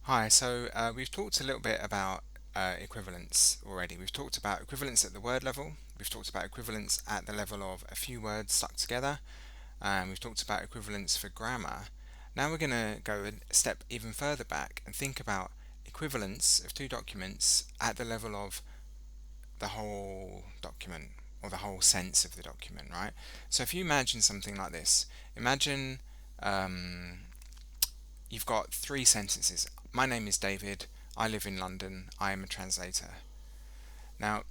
Hi, we've talked a little bit about equivalence already. We've talked about equivalence at the word level, we've talked about equivalence at the level of a few words stuck together, and we've talked about equivalence for grammar. Now we're going to go a step even further back and think about equivalence of two documents at the level of the whole document or the whole sense of the document, right? So if you imagine something like this, imagine um, you've got three sentences. My name is David. I live in London. I am a translator. Now,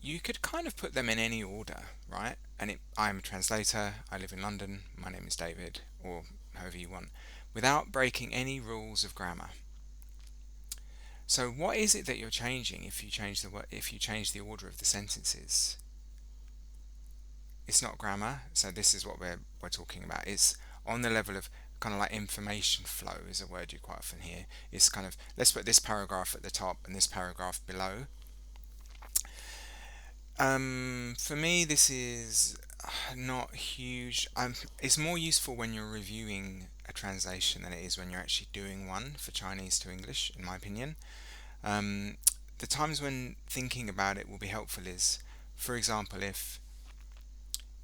you could kind of put them in any order, right? I am a translator. I live in London. My name is David, or however you want, without breaking any rules of grammar. So, what is it that you're changing if you change the order of the sentences? It's not grammar. So this is what we're talking about. It's on the level of kind of like information flow is a word you quite often hear. It's kind of let's put this paragraph at the top and this paragraph below. For me, this is not huge. It's more useful when you're reviewing a translation than it is when you're actually doing one for Chinese to English, in my opinion. Um, the times when thinking about it will be helpful is, for example, if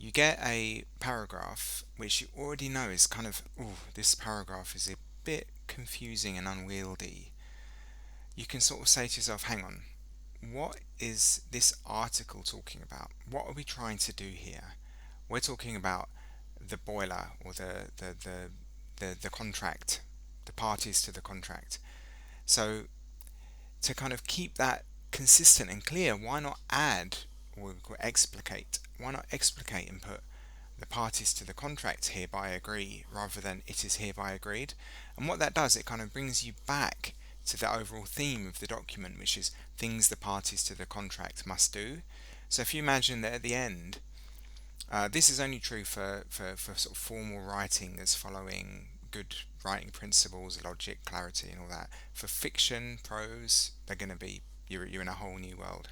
you get a paragraph which you already know is kind of, ooh, this paragraph is a bit confusing and unwieldy. You can sort of say to yourself, hang on, what is this article talking about? What are we trying to do here? We're talking about the boiler or the contract, the parties to the contract. So to kind of keep that consistent and clear, why not add or explicate? Why not explicate and put the parties to the contract hereby agree rather than it is hereby agreed? And what that does, it kind of brings you back to the overall theme of the document, which is things the parties to the contract must do. So if you imagine that at the end, this is only true for sort of formal writing that's following good writing principles, logic, clarity, and all that. For fiction, prose, they're going to be you're in a whole new world.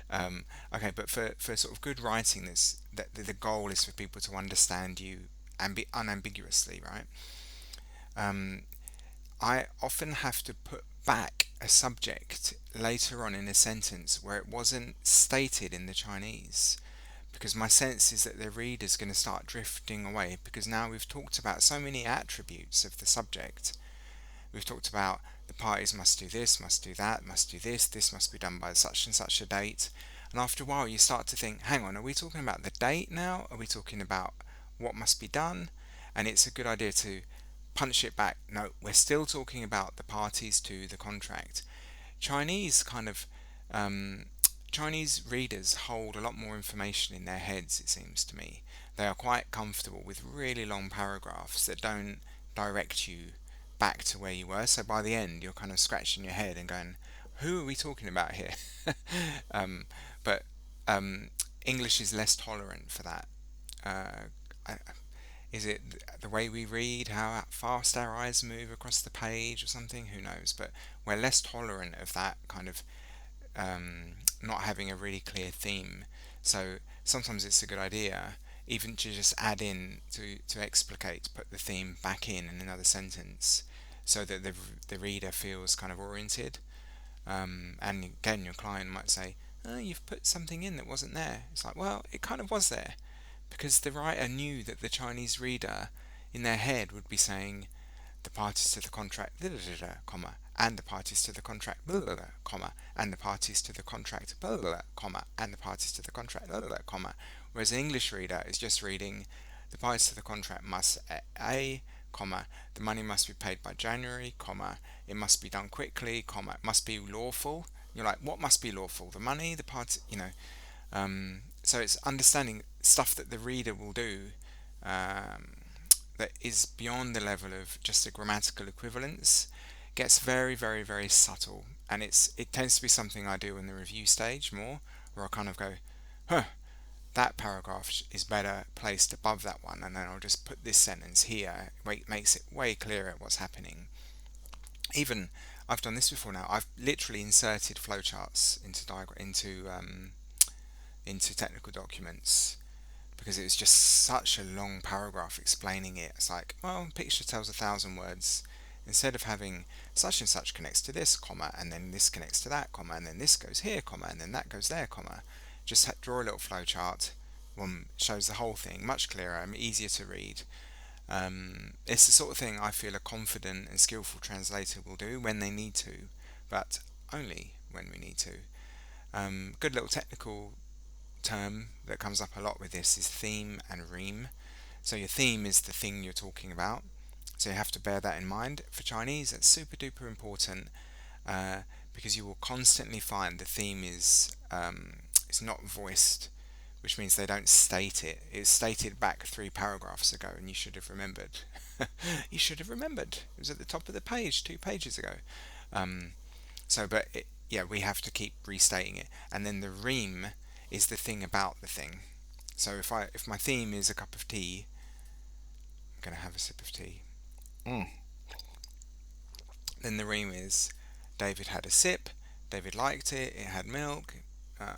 um, okay, but for sort of good writing, that the goal is for people to understand you unambiguously, right? Um, I often have to put back a subject later on in a sentence where it wasn't stated in the Chinese because my sense is that the reader's going to start drifting away because now we've talked about so many attributes of the subject. We've talked about the parties must do this, must do that, must do this must be done by such and such a date. And after a while, you start to think, hang on, are we talking about the date now? Are we talking about what must be done? And it's a good idea to punch it back. No, we're still talking about the parties to the contract. Chinese kind of um, Chinese readers hold a lot more information in their heads, it seems to me. They are quite comfortable with really long paragraphs that don't direct you back to where you were. So by the end, you're kind of scratching your head and going, who are we talking about here? um, but um, English is less tolerant for that. Uh, I, is it the way we read, how fast our eyes move across the page or something? Who knows? But we're less tolerant of that kind of not having a really clear theme. So sometimes it's a good idea even to just add in to explicate, put the theme back in another sentence so that the reader feels kind of oriented. And again, your client might say, oh, you've put something in that wasn't there. It's like, well, it kind of was there because the writer knew that the Chinese reader in their head would be saying, the parties to the contract, da, da, da, da, comma, and the parties to the contract, blah, blah, blah, comma, and the parties to the contract, blah, blah, blah, comma, and the parties to the contract, blah, blah, blah, comma. Whereas an English reader is just reading the parties to the contract must a comma, the money must be paid by January, comma, it must be done quickly, comma, it must be lawful. You're like, what must be lawful? The money, the parts, you know. So it's understanding stuff that the reader will do um, that is beyond the level of just a grammatical equivalence, gets very, very, very subtle, and it tends to be something I do in the review stage more, where I kind of go, huh, that paragraph is better placed above that one, and then I'll just put this sentence here. Makes it way clearer what's happening. Even I've done this before now. I've literally inserted flowcharts into technical documents because it was just such a long paragraph explaining it. It's like, well, picture tells 1,000 words. Instead of having such and such connects to this, comma, and then this connects to that, comma, and then this goes here, comma, and then that goes there, comma. Just draw a little flowchart. One shows the whole thing, much clearer and easier to read. It's the sort of thing I feel a confident and skillful translator will do when they need to, but only when we need to. Good little technical term that comes up a lot with this is theme and rime. So your theme is the thing you're talking about. So you have to bear that in mind. For Chinese, that's super duper important uh, because you will constantly find the theme is it's not voiced, which means they don't state it. It's stated back 3 paragraphs ago, and you should have remembered. You should have remembered. It was at the top of the page 2 pages ago. Um, yeah, we have to keep restating it. And then the rime is the thing about the thing. So if my theme is a cup of tea, I'm gonna have a sip of tea. Mm. Then the rime is David had a sip, David liked it, it had milk, uh,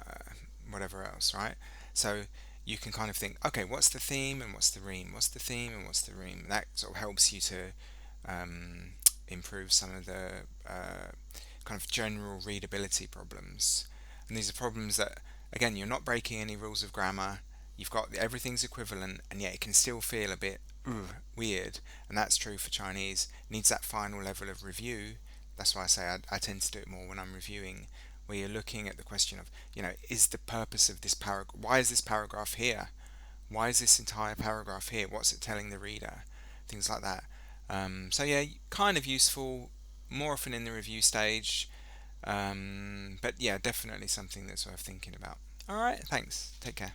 whatever else, right? So you can kind of think, okay, what's the theme and what's the rime? What's the theme and what's the rime? That sort of helps you to um, improve some of the kind of general readability problems. And these are problems that, again, you're not breaking any rules of grammar. You've got everything's equivalent, and yet it can still feel a bit weird. And that's true for Chinese. It needs that final level of review. That's why I say I tend to do it more when I'm reviewing, where you're looking at the question of, is the purpose of this paragraph? Why is this paragraph here? Why is this entire paragraph here? What's it telling the reader? Things like that. So yeah, kind of useful more often in the review stage. But yeah, definitely something that's worth thinking about. All right, thanks. Take care.